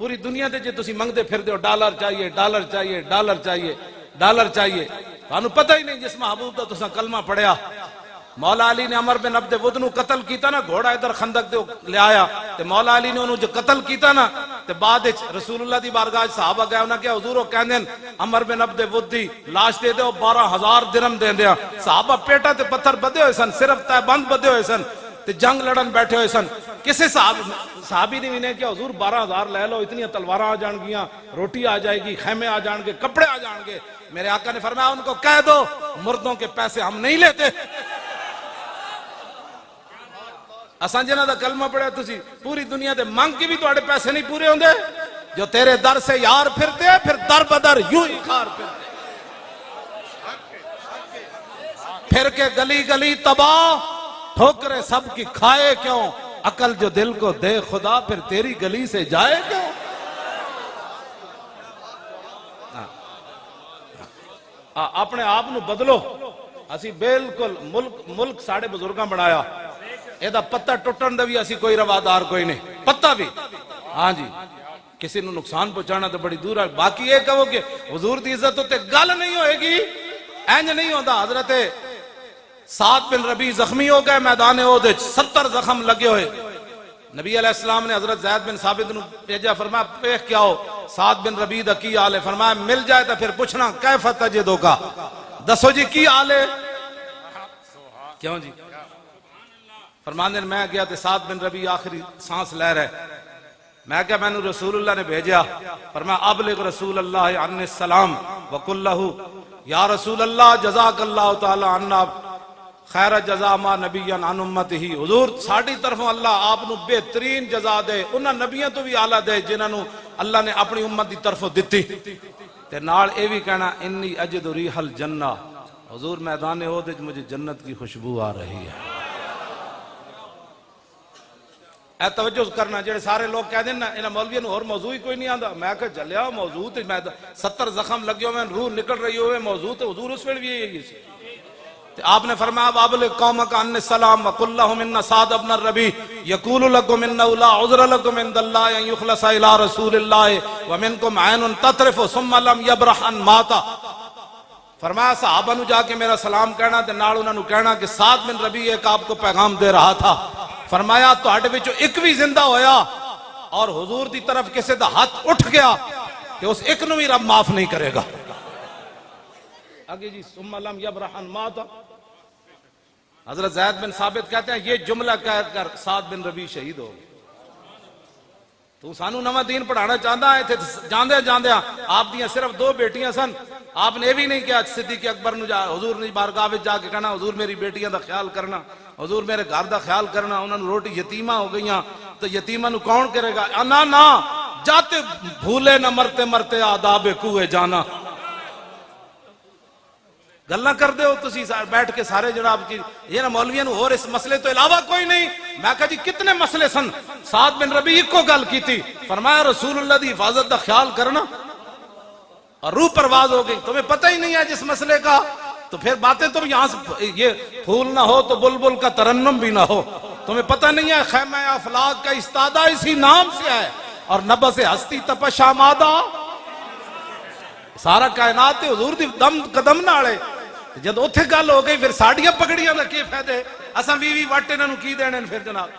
پوری دنیا دے جے تسی منگدے پھر دیو ڈالر چاہیے ڈالر چاہیے ڈالر چاہیے ڈالر چاہیے، تانوں پتہ ہی نہیں جس محبوب دا تساں کلمہ پڑھیا۔ مولا علی نے عمر بن عبد ود نو قتل کیتا نا، گھوڑا ادھر خندق دے لے آیا تے مولا علی نے انہوں جو قتل کیتا نا تے بعد وچ رسول اللہ دی بارگاہ صحابہ گئے انہاں کہ حضور او کہندے عمر بن عبد ود دی لاش دے دیو 12,000 درہم دے دیاں۔ صحابہ پیٹا تے پتھر بدے ہوئے سن، صرف تے بند بدے ہوئے سن تے جنگ لڑن بیٹھے ہوئے سن۔ کسے صحابی نے بھی کہ حضور 12,000 لے لو، اتنی تلواراں آ جان گیاں، روٹی آ جائے گی، خیمے آ جان گے، کپڑے آ جان گے۔ میرے آقا نے فرمایا ان کو کہہ دو مردوں کے پیسے ہم نہیں لیتے۔ اساں جنہاں دا کلمہ پڑھیا تسی پوری دنیا دے مانگ کے بھی تواڈے پیسے نہیں پورے ہوندے، جو تیرے در سے یار پھرتے پھر در بدر یوں ہی خار پھرتے، پھر کے گلی گلی تباہ، ٹھوکرے سب کی کھائے کیوں، عقل جو دل کو دے خدا پھر تیری گلی سے جائے کیوں۔ اپنے آپ نو بدلو، اسی بالکل ملک ساڑھے بزرگاں بنایا، ایدہ پتہ ٹوٹن دے بھی اسی کوئی روادار کوئی نہیں، پتہ بھی ہاں جی کسی نو نقصان پہنچانا تو بڑی دور ہے۔ باقی یہ کہو کہ حضور دی عزت ہوتے گل نہیں ہوئے گی، اینج نہیں ہوتا۔ حضرت سعد بن ربی زخمی ہو گئے میدان احد، 70 زخم لگے ہوئے، نبی علیہ السلام نے حضرت زید بن ثابت نو بھیجا، فرمایا پیخ کیا ہو سعد بن ربی دا کی حال ہے؟ فرمایا مل جائے تو پھر پوچھنا کیف تجدو کا، دسو جی کی حال ہے؟ کیوں جی؟ فرمانے میں گیا تے سعد بن ربی آخری سانس لے رہے، میں کہا میں نے رسول اللہ نے بھیجا، فرمایا ابلغ رسول اللہ عنہ السلام وقل لہو یا رسول اللہ جزاک اللہ تعالی عنہ خیر جزا ما نبیان عن امت ہی، حضور ساڑھی طرفوں اللہ آپ نو بہترین جزا دے، انہاں نبیوں تو بھی آلہ دے جنہاں نو اللہ نے اپنی امت دی طرفوں دیتی۔ تے نال اے بھی کہنا انی اجد ریح الجنہ، حضور میدان احد وچ مجھے جنت کی خوشبو آ رہی ہے۔ اے توجہ کرنا، جڑے سارے لوگ کہہ دیں نا انہاں مولویوں اور موضوع ہی کوئی نہیں آندا، میں کہا جلیا موضوع تے 70 زخم لگے ہوئے روح نکل رہی ہوئے موضوع تے حضور اس ویل بھی یہی سی۔ آپ نے فرمایا وابلغ قومک عنی السلام وقل لہم ان سعد بن الربیع یقول لکم انہ لا عذر لکم عند اللہ ان یخلص الی رسول اللہ ومنکم عین تطرف ثم لم یبرح ان ماتا۔ فرمایا صحابہ نو جا کے میرا سلام کہنا تے نال انہاں نو کہنا کہ سعد بن ربیع ایک آپ کو پیغام دے رہا تھا، فرمایا تواڈے وچوں ایک بھی زندہ ہویا اور حضور دی طرف کسی دا ہاتھ اٹھ گیا کہ اس ایک نو بھی رب معاف نہیں کرے گا۔ آگے جی ثم لم یبرح ان ماتا، حضرت زید بن ثابت کہتے ہیں یہ جملہ کہہ کر سعد بن ربیع شہید ہو گئے۔ تو سانو نواں دین پڑھانا چاہتا ہے، جاندے جاندے آپ دیاں صرف 2 بیٹیاں سن، آپ نے بھی نہیں کہا صدیق اکبر نو جا حضور نے بارگاہ وچ جا کے کہنا حضور میری بیٹیاں دا خیال کرنا، حضور میرے گھر دا خیال کرنا، انہاں نو روٹی یتیمہ ہو گئیاں تو یتیمہ نو کون کرے گا؟ نا جاتے بھولے نہ مرتے مرتے آداب کوئے جانا۔ گلہ کر دے ہو تسی بیٹھ کے سارے جناب کی یہ نا مولویوں نے اور اس مسئلے تو علاوہ کوئی نہیں۔ میں کہا جی کتنے مسئلے سن، سعد بن ربیع کو گل کی تھی، فرمایا رسول اللہ دی حفاظت دا خیال کرنا، اور روح پرواز ہو گئی۔ تمہیں پتہ ہی نہیں ہے جس مسئلے کا، تو پھر باتیں تم یہاں سے یہ پھول نہ ہو تو بلبل کا ترنم بھی نہ ہو، تمہیں پتہ نہیں ہے خیمہ افلاک کا استادہ اسی نام سے ہے، اور نبض ہستی تپش آمادہ سارا کائنات حضور دی دم قدم نالے۔ جد اتھے گل ہو گئی پھر ساڑیاں پکڑیاں دا کی فائدے، اساں بھی واٹے انہوں کی دینے پھر جناب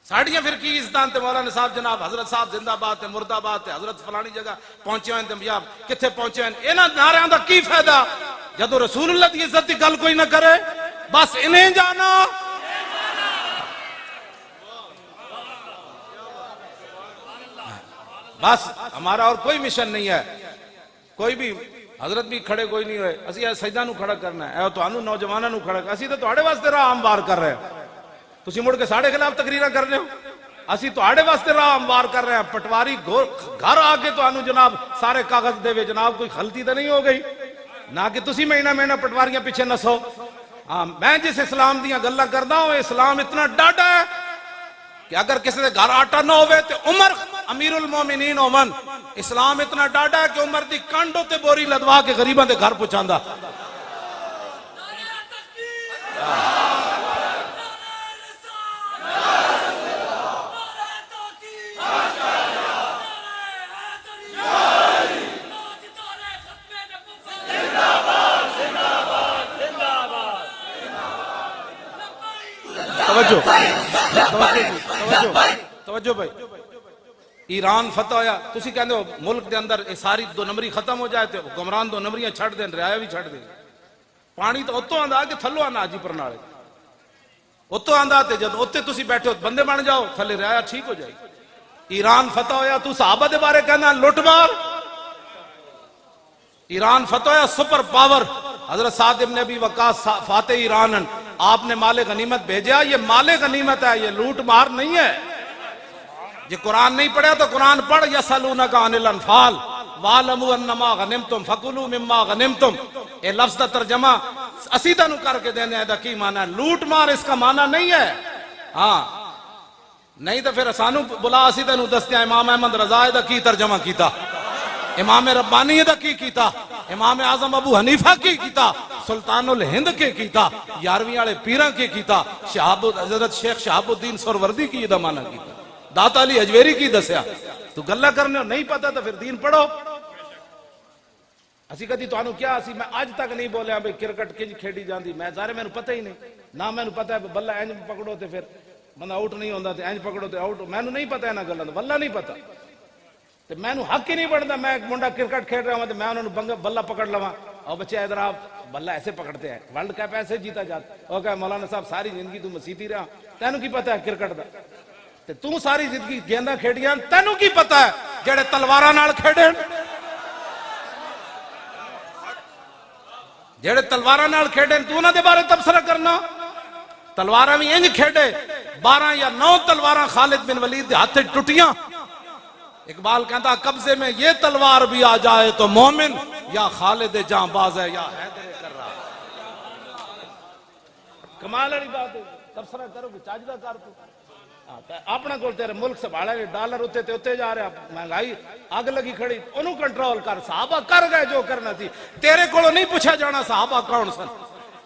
ساڑیاں پھر کی عزتان تے مولانا صاحب جناب حضرت صاحب زندہ بات ہے مردہ بات ہے حضرت فلانی جگہ پہنچے ہوئے ہیں کتھے پہنچے ہیں، انہاں نعرہاں دا کی فائدہ جدو رسول اللہ دی عزت دی گل کوئی نہ کرے، بس انہیں جانا۔ بس ہمارا اور کوئی مشن نہیں ہے، کوئی بھی حضرت بھی کھڑے کوئی نہیں ہوئے، اسی سجدہ نو کھڑا کرنا ہے، تو انہوں نوجوانہ نو کھڑا کرنا، اسی تو تواڈے واسطے راہ ہموار کر رہے ہیں، تسی مڑ کے ساڑھے خلاف تقریرہ کر رہے ہو، اسی تواڈے واسطے راہ ہموار کر رہے ہیں۔ پٹواری گھر آگے تو انہوں جناب سارے کاغذ دے وے جناب کوئی غلطی تو نہیں ہو گئی، نہ کہ تسی مہینہ مہینہ پٹواریاں پیچھے نسو۔ میں جس اسلام دیاں گلاں کردا ہوں، اسلام اتنا ڈاڈا ہے کہ اگر کسی دے گھر آٹا نہ ہوئے تو عمر امیر المومنین عمر، اسلام اتنا ڈاڈا ہے کہ عمر دی کانڈوں تے بوری لدوا کے غریباں دے گھر پہنچاندا۔ توجہ توجہ بھائی، ایران فتح ہویا، تسی کہندے ہو ملک دے اندر یہ ساری دو نمبری ختم ہو جائے تے حکمران دو نمبریاں چھڑ دین، رعایا بھی چھڑ دین، پانی تو اتوں آندا کہ تھلو آنا جی پرنالے اتوں آندا تے جد اتنے تسی بیٹھے ہو بندے بن جاؤ تھلے رعایا ٹھیک ہو جائے. ایران فتح ہویا تو صحابہ دے بارے کہنا لٹ مار. ایران فتح ہویا سپر پاور، حضرت سعد ابن ابی وقاص فاتح ایران، آپ نے مال غنیمت بھیجا، یہ مال غنیمت ہے، یہ لوٹ مار نہیں ہے. یہ قرآن نہیں پڑھا تو قرآن پڑھ. یسألونک عن الانفال وَاعْلَمُوا أَنَّمَا غَنِمْتُمْ فَكُلُوا مِمَّا غَنِمْتُمْ. اے لفظ دا ترجمہ اسیدہ نو کر کے دینے دا کی معنی ہے؟ لوٹ مار اس کا معنی نہیں ہے. ہاں نہیں تو پھر سانو بلا اسیدہ نو دستیا امام احمد رضا دا کی ترجمہ کیتا، امام ربانی دا کی کیتا، امام اعظم ابو حنیفہ کی کیتا، سلطان الہند کے کیتا، یارویں والے پیران کے کیتا، حضرت شیخ شہاب الدین سروردی کی دا معنی کیتا، داتا علی حجویری کی دسیا. تو گلہ کرنے ہو نہیں پتا تو پھر دین پڑھو. اسی کہتی تو آنو کیا اسی میں آج تک نہیں بولیا بھئی کرکٹ کج کھیڑی جاندی، میں ظاہر میں نے پتہ ہی نہیں نہ میں نے پتہ ہے بلہ اینج پکڑو تے پھر بندہ آؤٹ نہیں ہوندہ تے اینج پکڑو تے آؤٹ، میں نے نہیں پتہ ہے نا گلہ تو واللہ نہیں پتہ تے میں نے حق ہی نہیں پڑھتا. میں ایک منڈا کرکٹ کھیڑ رہا ہوں تے میں انہوں نے بلہ پکڑ لواں اور بچے ادھر آپ بلہ ایسے پکڑتے ہیں، ورلڈ کپ ایسے جیتا جاتا. اور کہا مولانا صاحب ساری زندگی تو مسیتی رہا، تینوں کی پتہ ہے کرکٹ دا؟ تے تو ساری زندگی گیندہ کھیڑیاں، تینوں کی پتہ ہے جڑے تلوارہ نال کھیڑے جڑے تلوارہ نال کھیڑے تو انہاں دے بارے تبصرہ کرنا. تلوارہ بھی انج کھیڑے 12 یا 9 تلوارہ خالد بن ولید دے ہاتھ ٹوٹیاں. اقبال کہتا قبضے میں یہ تلوار بھی آ جائے تو مومن یا خالد جاں باز ہے یا حیدر کر رہا. کمال والی بات ہے. تبصرہ کرو کہ چاجدہ کر تو اپنا کول تیرے ملک سنبھالا ڈالر اتے تے اتے جا رہا، مہنگائی اگ لگی کھڑی، انہوں کنٹرول کر. صحابہ کر گئے جو کرنا تھی، تیرے کولو نہیں پوچھا جانا صحابہ کون سن.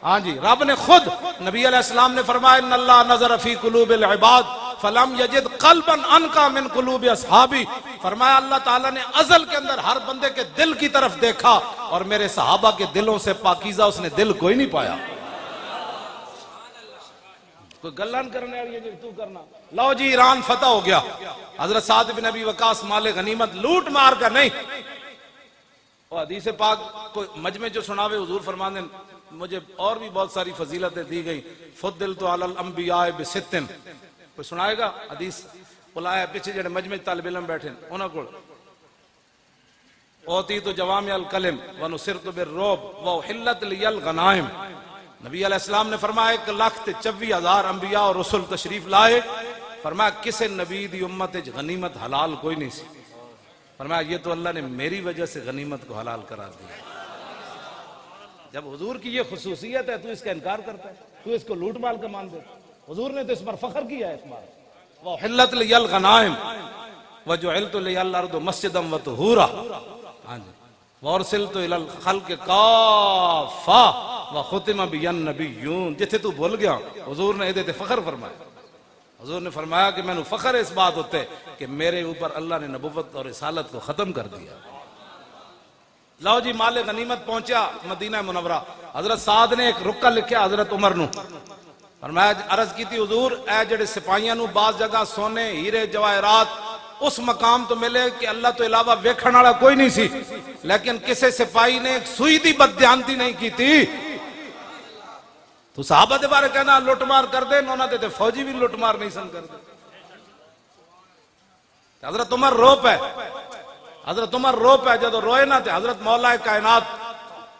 ہاں جی رب نے خود نبی علیہ السلام نے فرمایا ان اللہ نظر فی قلوب العباد فلم یجد قلبا انقا من قلوب اصحابی. فرمایا اللہ تعالیٰ نے ازل کے اندر ہر بندے کے دل کی طرف دیکھا اور میرے صحابہ کے دلوں سے پاکیزہ اس نے دل کوئی نہیں پایا. کوئی گلان کرنے والی ہے جو تو کرنا. لو جی ایران فتح ہو گیا، حضرت سعد بن ابی وقاص مال غنیمت لوٹ مار کر نہیں. اور حدیث پاک کوئی مجمع جو سناوے حضور فرمانے مجھے اور بھی بہت ساری فضیلتیں دی گئی. فضلت علی الانبیاء بستن، کوئی سنائے گا حدیث؟ بلایا پیچھے جڑے مجمع طالب علم بیٹھے انہاں کو اوتیت جوامع الکلم ونصرت بالرعب واحلت لی الغنائم. نبی علیہ السلام نے فرمایا 1,24,000 انبیاء اور رسول تشریف لائے. فرمایا کسے نبی دی امت غنیمت حلال کوئی نہیں سی. فرمایا یہ تو اللہ نے میری وجہ سے غنیمت کو حلال قرار دیا. جب حضور کی یہ خصوصیت ہے تو اس کا انکار کرتا ہے، تو اس کو لوٹ مال کا مان دے. حضور نے تو اس پر فخر کیا ہے. اس بار وَحِلَّتْ لِيَ الْغَنَائِمْ وَجُعِلْتُ لِيَ الْأَرْضُ مَسْجِدًا وَطُهُورًا. ہاں جی وَأُرْسِلْتُ إِلَى الْخَلْقِ كَافَّةً وَخُتِمَ بِيَ النَّبِيُّونَ. جتھے تو بھول گیا حضور نے ادھے فخر فرمایا. حضور نے فرمایا کہ میں نے فخر اس بات ہوتے کہ میرے اوپر اللہ نے نبوت اور رسالت کو ختم کر دیا. لو جی مال غنیمت پہنچا مدینہ منورہ. حضرت سعد نے ایک رکہ لکھیا حضرت عمر نو. فرمایا عرض کی تھی حضور اے جڑے سپاہیاں نو بعض جگہ سونے ہیرے جواہرات اس مقام تو ملے کہ اللہ تو علاوہ ویکھن والا کوئی نہیں سی، لیکن کسے سپاہی نے ایک سوئی دی بددیانتی نہیں کی تھی. تو صحابہ دے بارے کہنا لوٹ مار کر دے، انہوں نے فوجی بھی لوٹ مار نہیں سن کر دے. حضرت عمر رو پہ، حضرت عمر رو پہ جدو روئے نہ تھے. حضرت مولا کائنات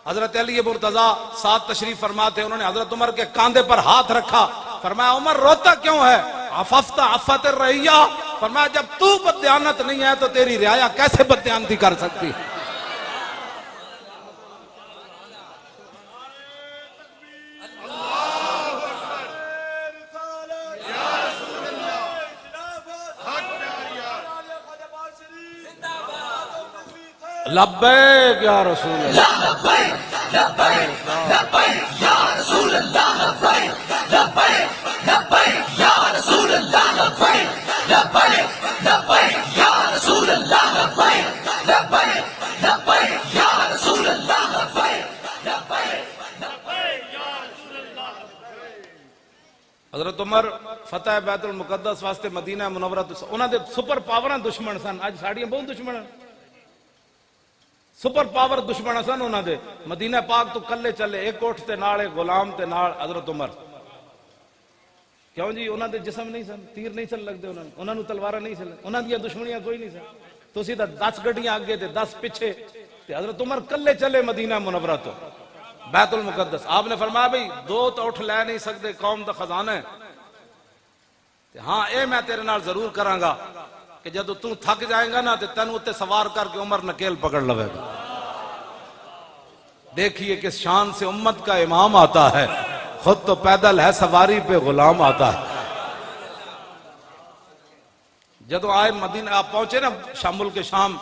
حضرت علی مرتضیٰ ساتھ تشریف فرما تھے، انہوں نے حضرت عمر کے کاندھے پر ہاتھ رکھا. فرمایا عمر روتا کیوں ہے؟ عففت عفت الرعیہ. فرمایا جب تو بددیانت نہیں ہے تو تیری رعایا کیسے بددیانتی کر سکتی؟ لبیک یا رسول اللہ، لبیک لبیک لبیک یا رسول اللہ، لبیک لبیک لبیک یا رسول اللہ، لبیک لبیک لبیک یا رسول اللہ، لبیک لبیک لبیک یا رسول اللہ، لبیک لبیک لبیک یا رسول اللہ. حضرت عمر فتح بیت المقدس واسطے مدینہ منورہ انہاں دے سپر پاوراں دشمن سن، اج ساڈیاں بہت دشمن ہیں، سپر پاور دشمن سن انہاں دے، مدینہ پاک تو کلے چلے، ایک اٹھ تے نال ایک غلام تے نال حضرت عمر، کیوں جی انہاں دے جسم نہیں سن، تیر نہیں سن لگدے انہاں نوں تلواراں نہیں سن، انہاں دیاں دشمنیاں کوئی نہیں سن، تسی تے 10 گڈیاں اگے تے 10 پیچھے، تے حضرت عمر کلے چلے مدینہ منورہ تو بیت المقدس، آپ نے فرمایا بھئی دو تو اٹھ لے نہیں سکتے، قوم دا خزانہ ہے، ہاں اے میں تیرے نال ضرور کراں گا کہ جدو تو تھک جائیں گا نا تے تینوں تے سوار کر کے عمر نکیل پکڑ لوے گا۔ دیکھیے کس شان سے امت کا امام آتا ہے، خود تو پیدل ہے سواری پہ غلام آتا ہے۔ جدو آئے مدینہ آپ پہنچے نا شام ملک شام،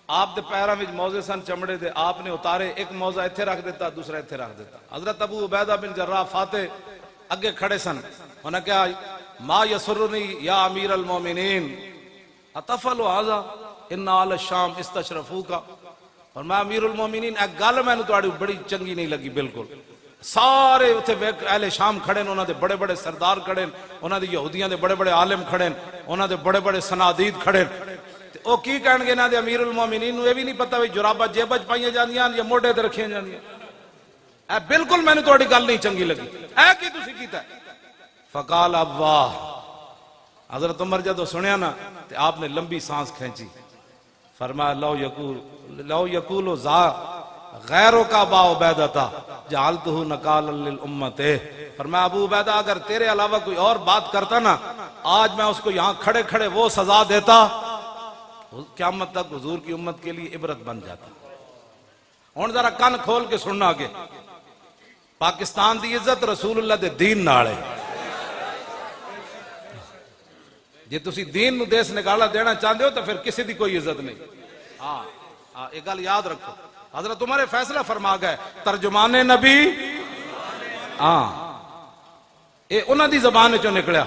آپ دے پیراں وچ موزے سن چمڑے دے، آپ نے اتارے، ایک موزہ ایتھے رکھ دیتا دوسرا ایتھے رکھ دیتا۔ حضرت ابو عبیدہ بن جراح فاتح اگے کھڑے سن، انہوں نے کہا ما یسرنی یا امیر المومنین اتفعل ھذا ان آل الشام استشرفوکا، اور میں امیر المومنین ایک گل میں نے تہاڈی بڑی چنگی نہیں لگی، بالکل سارے اتھے اہل شام کھڑے انہاں دے بڑے بڑے سردار کھڑے، انہاں دے یہودیاں دے بڑے بڑے عالم کھڑے، انہاں دے بڑے بڑے سنادید کھڑے، او کی کہن گے نا دے امیر المومنین نو یہ بھی نہیں پتہ وی جرابہ جیبہ چ پائیاں جاندیاں یا موڈے تے رکھیاں جاندیاں، اے بالکل میں نے تہاڈی گل نہیں چنگی لگی، اے کی تسی کیتا ہے؟ فقال ابواہ، حضرت عمر جدو سنیا نا تے آپ نے لمبی سانس کھینچی، فرمایا لو یقول ذا غیروں کا با عبیدہ جعلتہ نکالا للامت، فرمایا ابو عبیدہ اگر تیرے علاوہ کوئی اور بات کرتا نا آج میں اس کو یہاں کھڑے کھڑے وہ سزا دیتا، قیامت تک حضور کی امت کے لیے عبرت بن جاتا۔ ہن ذرا کان کھول کے سننا آگے، پاکستان دی عزت رسول اللہ دے دین نال ہے، جے تسی دین نو دیس نگالا دینا چاہتے ہو تو پھر کسی دی کوئی عزت نہیں۔ ہاں ایک گل یاد رکھو، حضرت عمر فیصلہ فرما گئے ترجمان نبی، ہاں اے انہاں دی زبان چوں نکلیا،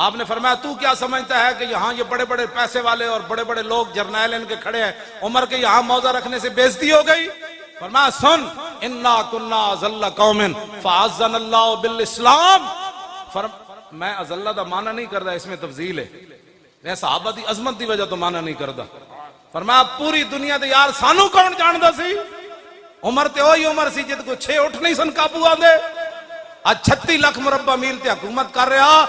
آپ نے فرمایا تو کیا سمجھتا ہے کہ یہاں یہ بڑے بڑے پیسے والے اور بڑے بڑے لوگ جرنیل ان کے کھڑے ہیں، عمر کے یہاں موضع رکھنے سے بےزتی ہو گئی؟ فرمایا سن انا کنا ذل قوم فعزنا اللہ بالاسلام، میں ازلہ دا معنی نہیں کردا، اس میں تفضیل ہے، میں صحابہ دی عظمت دی وجہ تو معنی نہیں کردا، فرمایا پوری دنیا دے یار سانو کون جاندا سی؟ عمر تے وہی عمر سی جد کو 6 اٹھ نہیں سن قابو آندے، آج 36 لاکھ مربع میل تے حکومت کر رہا،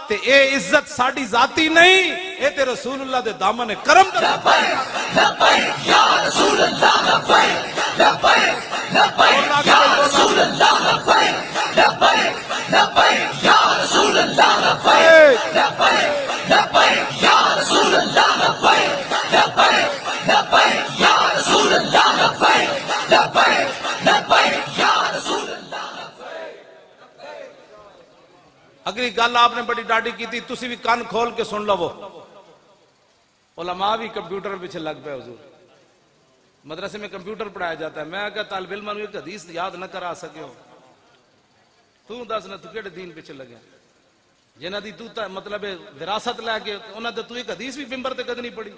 تے اے عزت ساڑی ذاتی نہیں، اے تے رسول اللہ دے دامن کرم دا۔ لبیک لبیک یا رسول اللہ، لبیک لبیک لبیک یا رسول اللہ، لبیک لبیک لبیک یا رسول اللہ، لبیک لبیک لبیک یا رسول اللہ، لبیک لبیک لبیک یا رسول اللہ، لبیک لبیک لبیک یا رسول اللہ۔ اگلی گل آپ نے بڑی ڈاڈی کی تھی، تسی بھی کان کھول کے سن لو، علماء بھی کمپیوٹر پیچھے لگ پہ، حضور مدرسے میں کمپیوٹر پڑھایا جاتا ہے، میں کہا طالب علم نے ایک حدیث یاد نہ کرا سکے ہو، تو دس نہ تو کیڑے دین پیچھے لگے جنہ دی تو مطلب وراثت لے کے انہاں تے تو ایک حدیث بھی ممبر تے کد نہیں پڑھی،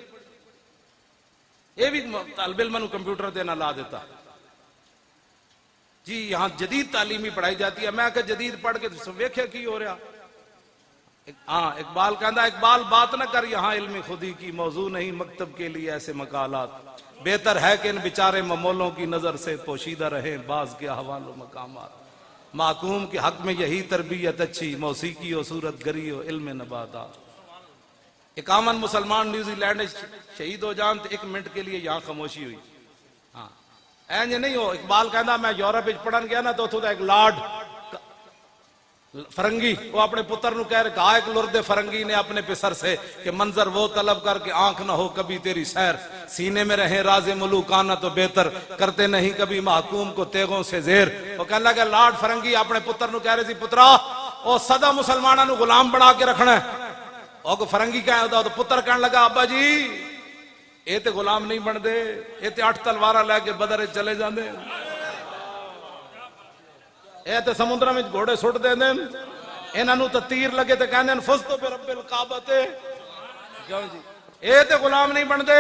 یہ بھی طالب علم نے کمپیوٹر تے نہ لا دیتا جی یہاں جدید تعلیمی پڑھائی جاتی ہے، میں کہ جدید پڑھ کے ویکھے کی ہو رہا، ہاں اقبال کہندا اقبال بات نہ کر یہاں علم خودی کی، موضوع نہیں مکتب کے لیے ایسے مقالات، بہتر ہے کہ ان بیچارے ممولوں کی نظر سے پوشیدہ رہیں بعض کے احوال و مقامات، محکوم کے حق میں یہی تربیت اچھی، موسیقی و صورت گری و علم نباتات۔ 51 مسلمان نیوزی لینڈ شہید ہو جان تو 1 منٹ کے لیے یہاں خاموشی ہوئی، ہاں اینج نہیں ہو، اقبال کہندا میں یورپ پڑھن گیا نا تو اتھوں دا ایک لارڈ فرنگی وہ اپنے پتر نو کہہ رہے کہا ایک لرد فرنگی نے اپنے پسر سے کہ منظر وہ طلب کر کے آنکھ نہ ہو کبھی تیری سیر، سینے میں رہیں راز ملوکانہ تو بہتر، کرتے نہیں کبھی محکوم کو تیغوں سے زیر۔ وہ کہنے لگا لارڈ فرنگی اپنے پتر نو کہہ رہے سی پترا او سدا مسلمانہ نو غلام بنا کے رکھنا ہے، اور فرنگی کہہ دا تو پتر کہنے لگا ابا جی اے تے غلام نہیں بن دے، اے تے 8 تلوارہ لے کے بدر چلے جاندے، اے تے سمندر میں گھوڑے سٹ دے دیں، انہاں نو تے تیر لگے تے کہندے ہیں فزتو برب الکعبہ تے، کیوں جی اے تے غلام نہیں بن دے،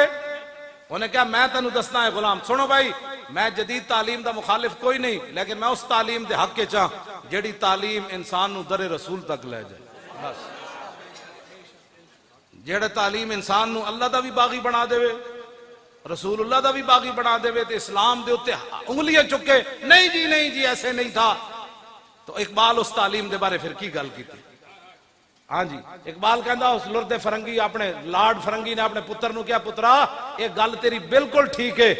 انہیں کہا میں تنو دسنا ہے غلام، سنو بھائی میں جدید تعلیم دا مخالف کوئی نہیں، لیکن میں اس تعلیم دے حق کے چاہ جیڑی تعلیم انسان نو در رسول تک لے جائے۔ بس جڑے تعلیم انسان نو اللہ دا بھی باغی بنا دے رسول اللہ دا بھی باغی بنا دے تے اسلام دے اوتے انگلیاں چکے نہیں جی ایسے نہیں تھا، تو اقبال اس تعلیم دے بارے پھر کی گل کی تھی؟ ہاں جی اقبال کہندا اس لرد فرنگی اپنے لارڈ فرنگی نے اپنے پتر نو کیا پترا یہ گل تیری بالکل ٹھیک ہے،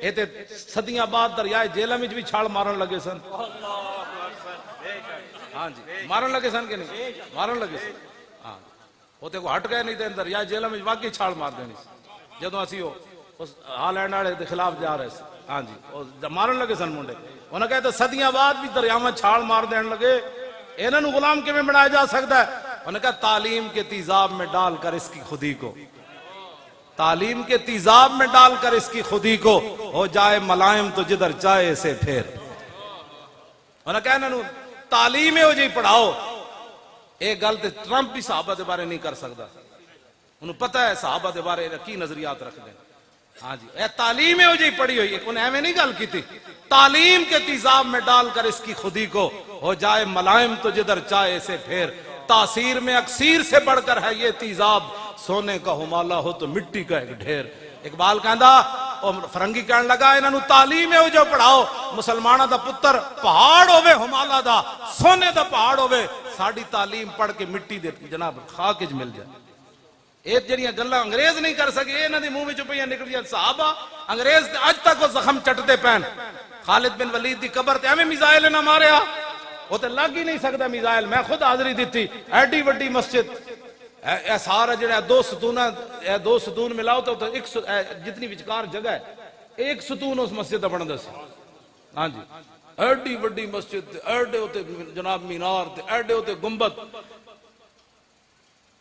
یہ تے صدیاں بعد دریائے جہلم وچ بھی چھال مارن لگے سن۔ ہاں جی مارن لگے سن کہ نہیں مارن لگے سن، ہاں وہ تے کو ہٹ گئے نہیں تے دریائے جہلم وچ واقعی چھال مار دینی سی جدوں اسی اس ہالینڈ والے دے خلاف جا رہے سے۔ ہاں جی مارن لگے سن منڈے، انہوں نے کہا صدیاں بعد بھی دریاواں چھال مار دین لگے، انہاں نو غلام کیویں بنایا جا سکتا ہے؟ انہوں نے کہا تعلیم کے تیزاب میں ڈال کر اس کی خودی کو، تعلیم کے تیزاب میں ڈال کر اس کی خودی کو ہو جائے ملائم تو جدھر چاہے اسے پھیر۔ انہوں نے کہا انہاں نو تعلیم ہو جی پڑھاؤ، ایک گل تے ٹرمپ بھی صحابہ دے بارے نہیں کر سکتا، انہوں پتہ ہے صحابہ دے بارے کی نظریات رکھ دیں۔ ہاں جی اے تعلیم ہو جی پڑھی ہوئی، انہیں ایویں نہیں گل کی تھی، تعلیم کے تیزاب میں ڈال کر اس کی خودی کو ہو جائے ملائم تو جدھر چاہے اسے پھیر، تاثیر میں اکسیر سے بڑھ کر ہے یہ تیزاب، سونے کا ہمالہ ہو تو مٹی کا ایک ڈھیر۔ اقبال کہندا فرنگی کہن لگا انہاں نو تعلیم ہو جو پڑھاؤ، مسلمانہ دا پتر پہاڑ ہوے ہمالہ دا، سونے دا پہاڑ ہوے، ساڑی تعلیم پڑھ کے مٹی دے جناب خاک وچ مل جائے۔ ایک جڑیاں گلاں انگریز نہیں کر سکے انہاں دی منہ وچوں پئیاں نکلیاں، صحابہ انگریز تے اج تک وہ زخم چٹتے پین۔ خالد بن ولید دی قبر تے ایویں میزائل نہ ماریا، وہ تے لگ ہی نہیں سکتا میزائل، میں خود حاضری دیتی، ایڈی وڈی مسجد، اے سارا جڑا دو ستون ملاؤ تو ایک جتنی وچکار جگہ ہے ایک ستون اس مسجد دا بندا سی۔ ہاں جی ایڈی وڈی مسجد، ایڈے ہوتے جناب مینار تے ایڈے ہوتے گنبد،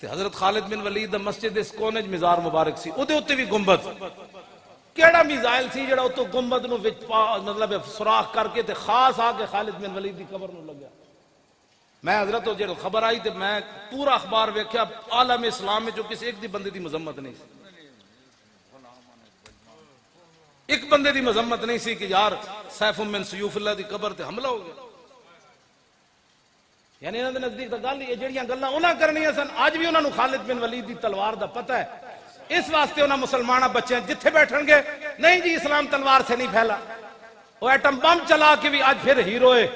تے حضرت خالد بن ولید دا مسجد اس کونے وچ مزار مبارک سی، اودے اوتے بھی گنبد، کیڑا میزائل سی جڑا اوتوں گنبد نو وچ مطلب سوراخ کر کے تے خاص آ کے خالد بن ولید دی قبر نو لگیا۔ میں حضرت تو جڑا خبر آئی تے میں پورا اخبار ویکھیا، عالم اسلام میں جو کسی ایک دی بندے دی مذمت نہیں سی، ایک بندے دی مذمت نہیں سی کہ یار سیف من سیوف اللہ دی قبر تے حملہ ہو گیا۔ یعنی انہاں دے نزدیک تے گل یہ جڑیاں گلاں انہاں کرنیاں سن، اج بھی انہاں نو خالد بن ولید دی تلوار دا پتہ ہے، اس واسطے انہاں مسلمانہ بچے جتھے بیٹھن گے نہیں جی اسلام تلوار سے نہیں پھیلا، وہ ایٹم بم چلا کے بھی آج پھر ہیرو ہے،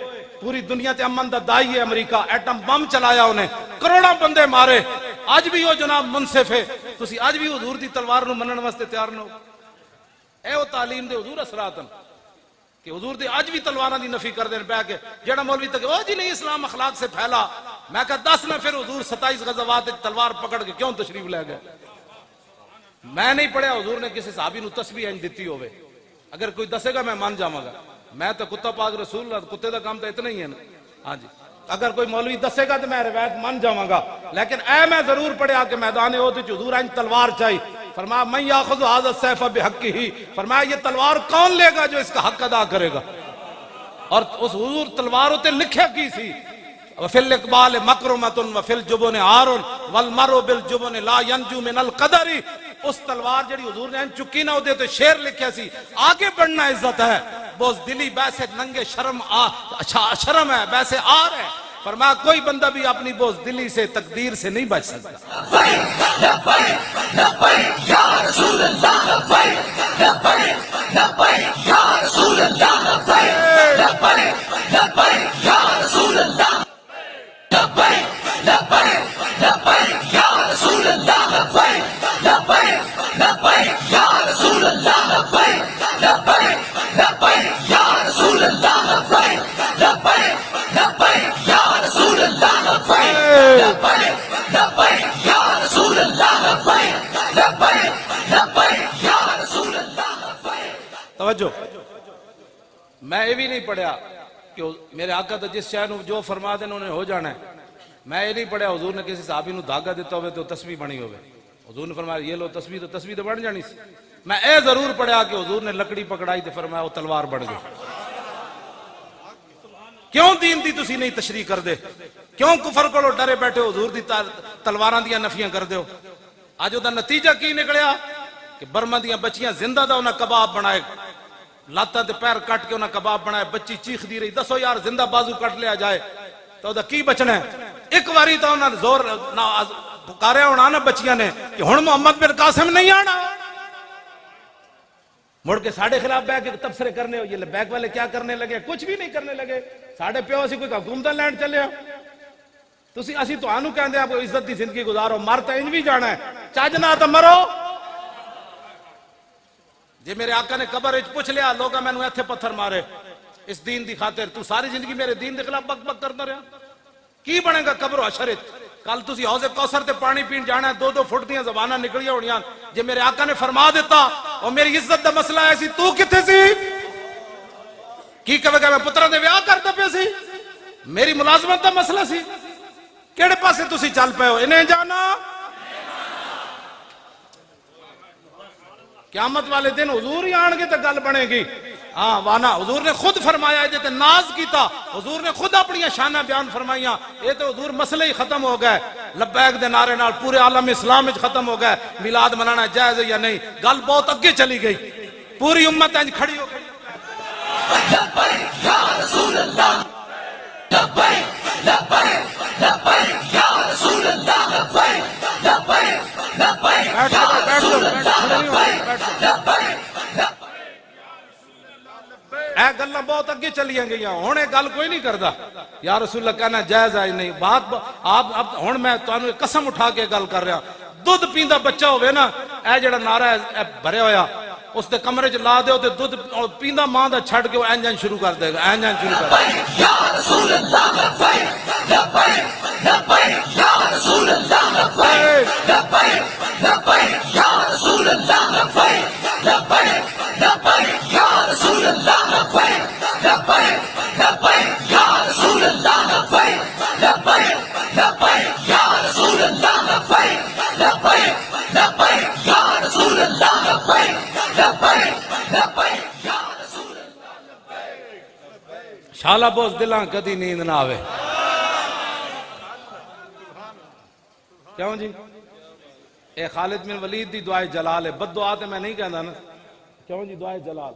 پوری دنیا تے امن دا دائی ہے امریکہ، ایٹم بم چلایا انہیں، کروڑوں بندے مارے، آج بھی وہ جناب منصف ہے، تسی آج بھی حضور دی تلوار نو منن واسطے تیار نہ ہو۔ اے وہ تعلیم دے حضور اثراتن کہ حضور دے آج بھی تلواراں دی نفی کر دین پہ کہ جڑا مولوی تک او جی نہیں اسلام اخلاق سے پھیلا، میں کہا 10 نہ پھر حضور 27 غزوات تلوار پکڑ کے کیوں تشریف لے گئے؟ میں نہیں پڑھیا حضور نے کسی صحابی نو تسبیح انج دتی ہوئے، اگر کوئی دسے گا میں مان جاواں گا، میں تو کتا پاک رسول اللہ، کتے دا کام تو اتنا ہی ہے نا۔ ہاں جی اگر کوئی مولوی دسے گا تو میں روایت مان جاواں گا، لیکن اے میں ضرور پڑھیا کہ میدان احد وچ حضور انج تلوار چاہی، فرمایا من یاخذ ھذا السیف بحقہ، فرمایا یہ تلوار کون لے گا جو اس کا حق ادا کرے گا، اور اس حضور تلوار تے لکھیا کی سی وفی الاقبال مکرمۃ وفی الجبن عار والمرء بالجبن لا ینجو من القدر، اس تلوار جڑی حضور نے چکی نہ ادے تو شعر لکھیا سی آگے بڑھنا عزت ہے، بزدلی بیسے ننگے شرم ہے بیسے آر ہے، فرمایا کوئی بندہ بھی اپنی بزدلی سے تقدیر سے نہیں بچ سکتا۔ لبیک یا رسول اللہ، لبیک یا رسول اللہ، لبیک یا رسول اللہ، لبیک یا رسول اللہ، لبیک یا رسول اللہ، لبیک یا رسول اللہ، لبیک یا رسول اللہ، لبیک یا رسول اللہ، لبیک یا رسول اللہ۔ توجہ، میں یہ بھی نہیں پڑھیا کہ میرے آقا تو جس شے نو جو فرما دیں انہوں نے ہو جانا ہے، میں یہ نہیں پڑھیا حضور نے کسی صحابی نو دھاگا دیتا ہوئے تو تسبیح بنی ہوئے، حضور نے فرمایا یہ لو تسبیح تو بن جانی سی، میں اے ضرور پڑھیا کہ حضور نے لکڑی پکڑائی تو فرمایا وہ تلوار بڑھ گئی۔ کیوں دین دی تسی نہیں تشریح کر دے؟ کیوں کفر کو ڈرے بیٹھے حضور دی تلواراں دیاں نفیاں کر دیو؟ آج دا نتیجہ کی نکلیا کہ برما دیاں بچیاں زندہ دا انہاں کباب بنائے، لاتاں تے پیر کٹ کے انہاں کباب بنائے، بچی چیخ دی رہی، دسو یار زندہ بازو کٹ لیا جائے تو دا کی بچنا ہے؟ ایک واری تو انہوں نے زور پکاریا ہونا نا بچیاں نے کہ ہن محمد بن قاسم نہیں آنا، مڑ کے ساڑھے خلاف بیک تبصرے کرنے ہو، یہ بیک والے کیا کرنے لگے؟ کچھ بھی نہیں کرنے لگے، ساڑھے پیو اسی کوئی حکومت لینڈ چلے ہو، تسی اسی تو آنو کہندے آپ کو عزت دی زندگی گزارو، مر تو انج بھی جانا ہے، چاجنا تو مرو۔ جی میرے آقا نے قبر وچ پوچھ لیا لوگا میں نے ایتھے پتھر مارے اس دین دی خاطر، تو ساری زندگی میرے دین دے خلاف بک بک کرتا رہا، کی بنے گا قبر و حشر وچ؟ کل تسی حوض کوثر تے پانی پین جانا ہے، 2 فٹ دیاں زباناں نکلیاں ہونیاں، جے میرے آقا نے فرما دیتا اور میری عزت دا مسئلہ ہے سی تو کتھے سی؟ کی کہے گا میں پترا دے ویاہ کرتا پہ سی؟ میری ملازمت دا مسئلہ سی؟ کیڑے پاسے تسی چل پے ہو؟ انہیں جانا قیامت والے دن حضور ہی آن گے تو گل بنے گی۔ ہاں وانا حضور نے خود فرمایا جے تے ناز کیتا، حضور نے خود اپنی شانہ بیان فرمائیاں، یہ تو حضور مسئلے ہی ختم ہو گئے، لبیک دے نعرے نال پورے عالم اسلام وچ ختم ہو گئے، میلاد منانا جائز ہے یا نہیں، گل بہت اگے چلی گئی، پوری امت انج کھڑی ہو گئی۔ لبیک یا رسول اللہ، لبیک لبیک لبیک یا رسول اللہ، لبیک لبیک لبیک یا رسول اللہ، اے گلاں بہت اگے چلیاں گئیاں، ہن اے گل کوئی نہیں کردا یا رسول اللہ کہنا جائز ہے نہیں، بات آپ ہن میں تانوں قسم اٹھا کے گل کر رہا، دودھ پیندا بچہ ہوے نا، اے جڑا نعرہ ہے بھریا ہویا اس دے کمرے چ لا دیو تے دودھ پیندا ماں دا چھڈ کے اینجن شروع کر دے گا، اینجن شروع کر دے گا۔ یا رسول اللہ لبیک لبیک لبیک یا رسول اللہ لبیک لبیک لبیک یا رسول اللہ لبیک لبیک لبیک یا رسول اللہ لبیک لبیک لبیک یا رسول اللہ لبیک لبیک لبیک یا رسول اللہ لبیک لبیک لبیک یا رسول اللہ لبیک لبیک لبیک یا رسول اللہ لبیک۔ شالا بوس دلاں کدی نیند نہ آوے، کیوں جی؟ اے خالد بن ولید دی دعائے جلال ہے، بد دعا تے میں نہیں کہندا نا، کیوں جی؟ دعائے جلال،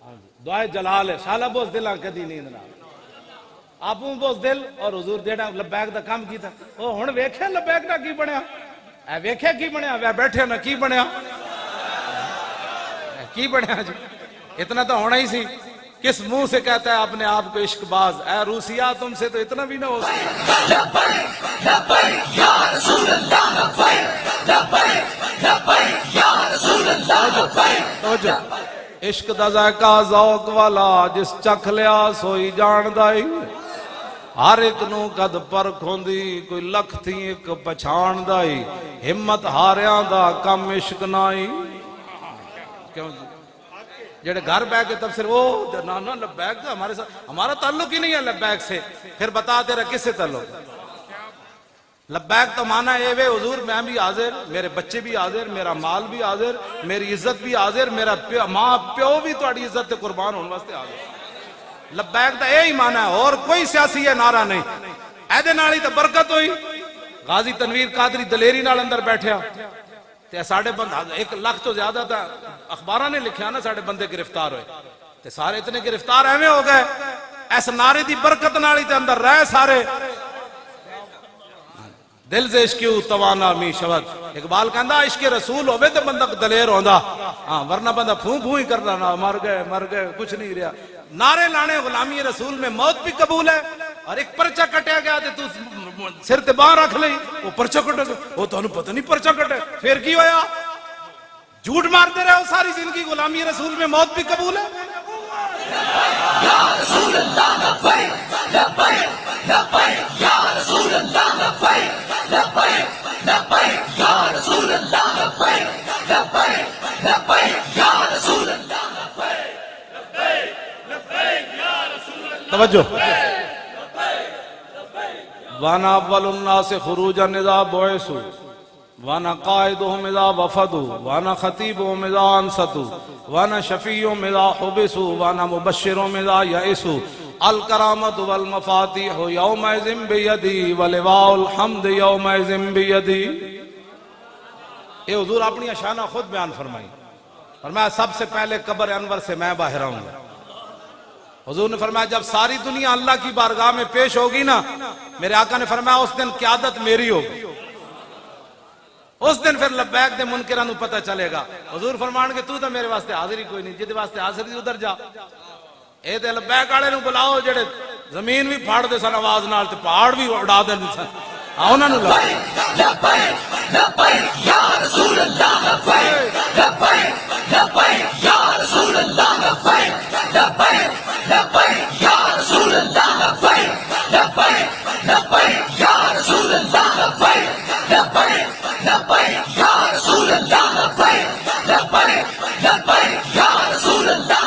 ہاں جی دعائے جلال ہے، شالا بوس دلاں کدی نیند نہ آوے، آپوں بوس دل اور حضور جیڑا لبیک دا کام کیتا، او ہن ویکھیا لبیک دا کی بنیا، اے ویکھیا کی بنیا، وے بیٹھے نا کی بنیا، کی بنیا جی؟ اتنا تو ہونا ہی سی، کس منہ سے کہتا ہے اپنے آپ کو عشق باز، اے روسیا تم سے تو اتنا بھی نہ ہو سکتا۔ لبیک لبیک یا رسول اللہ لبیک لبیک لبیک یا رسول اللہ لبیک۔ توجہ، عشق دا ذائقہ ذوق والا جس چکھ لیا سوئی جاندائی، ہر ایک نو قد پرکھ ہوندی کوئی لکھ تھی ایک پچھان دائی، ہمت ہاریاں دا کم عشق نائی۔ کیوں جی؟ جڑے گھر بیٹھ کے تفسیر وہ نا لبیک کا ہمارے ساتھ ہمارا تعلق ہی نہیں ہے لبیک سے، پھر بتا تیرا کس سے تعلق؟ لبیک تو مانا ہے وے حضور میں بھی حاضر، میرے بچے بھی حاضر، میرا مال بھی حاضر، میری عزت بھی حاضر، میرا ماں پیو بھی تہاڈی عزت تے قربان ہونے واسطے حاضر۔ لبیک دا یہی مانا ہے، اور کوئی سیاسی ہے نعرہ نہیں، ایدے نالی تو برکت ہوئی۔ غازی تنویر قادری دلیری نال اندر بیٹھیا تے ساڑھے بندہ 1 لاکھ تو زیادہ تھا، اخبارہ نے لکھیا نا ساڑھے بندے گرفتار ہوئے تے سارے اتنے گرفتار ایویں ہو گئے، ایس نعرے دی برکت نالی تے اندر رہے سارے۔ دل سے عشقیو توانا می شود، اقبال کہندا عشق رسول ہوئے تے بندہ دلیر ہوندا، ہاں ورنہ بندہ پھوں پھوں ہی کرنا نا، مر گئے کچھ نہیں رہا۔ نعرے لانے غلامی رسول میں موت بھی قبول ہے، اور ایک پرچہ کٹیا گیا تے تو سر تے باہر رکھ لئی، وہ پرچہ کٹے وہ تو پتہ نہیں پرچہ کٹے، پھر کی ہویا؟ جھوٹ مارتے رہے ہو ساری زندگی، غلامی رسول میں موت بھی قبول ہے۔ یا رسول اللہ لبیک لبیک لبیک یا رسول اللہ لبیک لبیک لبیک یا رسول اللہ لبیک لبیک لبیک یا رسول اللہ لبیک لبیک یا رسول اللہ۔ توجہ، وانا اول الناس خروجا اذا بعثوا وانا قائدهم اذا وفدوا وانا خطيبهم اذا انصتوا وانا شفيعهم اذا حبسوا وانا مبشرهم اذا يئسوا الکرامت والمفاتیح یومئذ بیدی ولواء الحمد یومئذ بیدی۔ یہ حضور اپنی شانہ خود بیان فرمائی، اور میں سب سے پہلے قبر انور سے میں باہر آؤں گا، حضور نے فرمایا جب ساری دنیا اللہ کی بارگاہ میں پیش ہوگی نا، میرے آقا نے فرمایا اس دن قیادت میری ہوگی، اس دن پھر لبیک دے منکران کو پتہ چلے گا۔ حضور فرمان کہ تو میرے واسطے حاضر ہی کوئی نہیں، جدے واسطے حاضر ہی ادھر جا۔ اے تے لبیک والے نو بلاؤ جڑے زمین بھی پھاڑ دے سن آواز نال تے پہاڑ بھی اڑا دے سن، انہاں نو لا لبیک لبیک یا رسول اللہ، لبیک لبیک لبیک یا رسول اللہ، لبیک لبیک لبیک یا رسول اللہ، لبیک لبیک لبیک یا رسول اللہ، لبیک لبیک لبیک یا رسول اللہ، لبیک لبیک لبیک یا رسول اللہ۔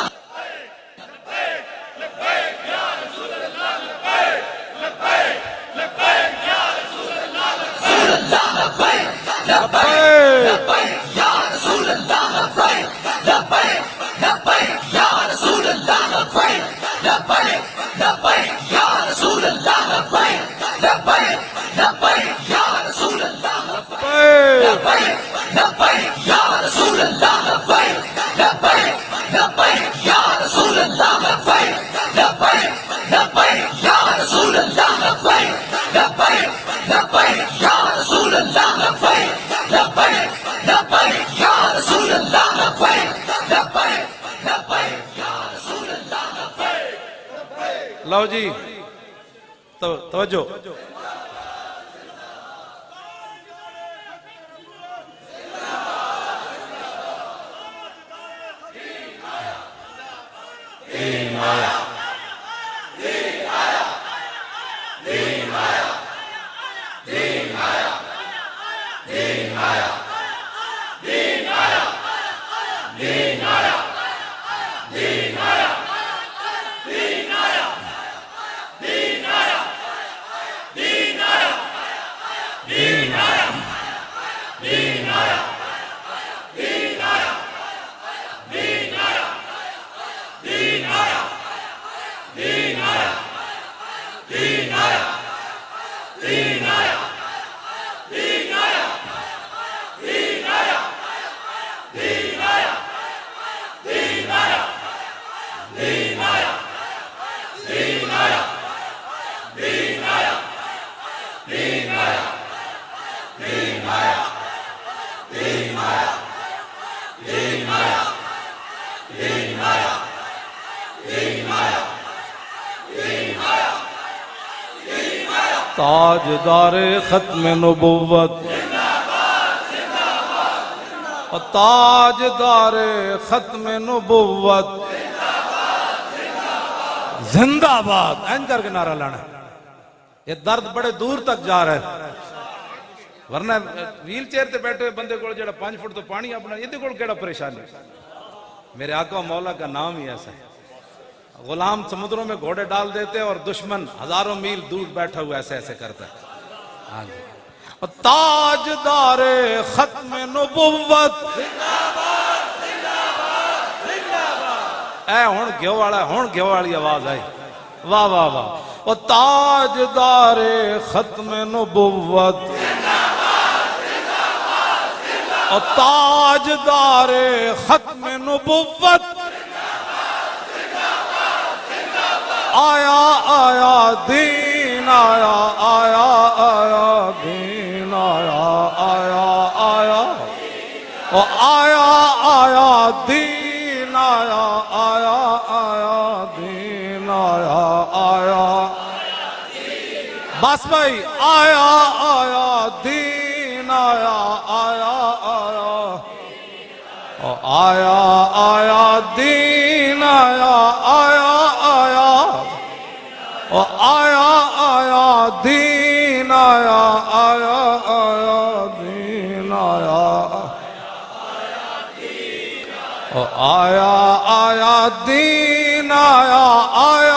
لو جی توجہ، تاجدار ختم نبوت، تاجدار ختم نبوت زندہ باد، این کر کے نعرہ لانا۔ یہ درد بڑے دور تک جا رہا ہے، ورنہ ویل چیئر تے بیٹھے ہوئے بندے کو جڑا 5 فٹ تو پانی اپنا، یہ دیکھو کیڑا پریشانی۔ میرے آقا مولا کا نام ہی ایسا ہے، غلام سمندروں میں گھوڑے ڈال دیتے اور دشمن ہزاروں میل دور بیٹھا ہوا ایسے ایسے کرتا ہے۔ ہاں جی، تاجدار ختم نبوت، اے ہون گھیو والا، ہون گھیو والی آواز آئی، واہ واہ واہ۔ وہ تاجدار ختم نبوت، اور تاجدار ختم نبوت، آیا آیا دین آیا، آیا آیا دین آیا، آیا آیا او آیا آیا دین آیا، آیا آیا دین آیا، آیا بس بھائی، آیا آیا دین آیا، آیا آیا او آیا آیا دین آیا، آیا آیا او آیا آیا دین آیا، آیا آیا دین آیا، او آیا آیا دین آیا، آیا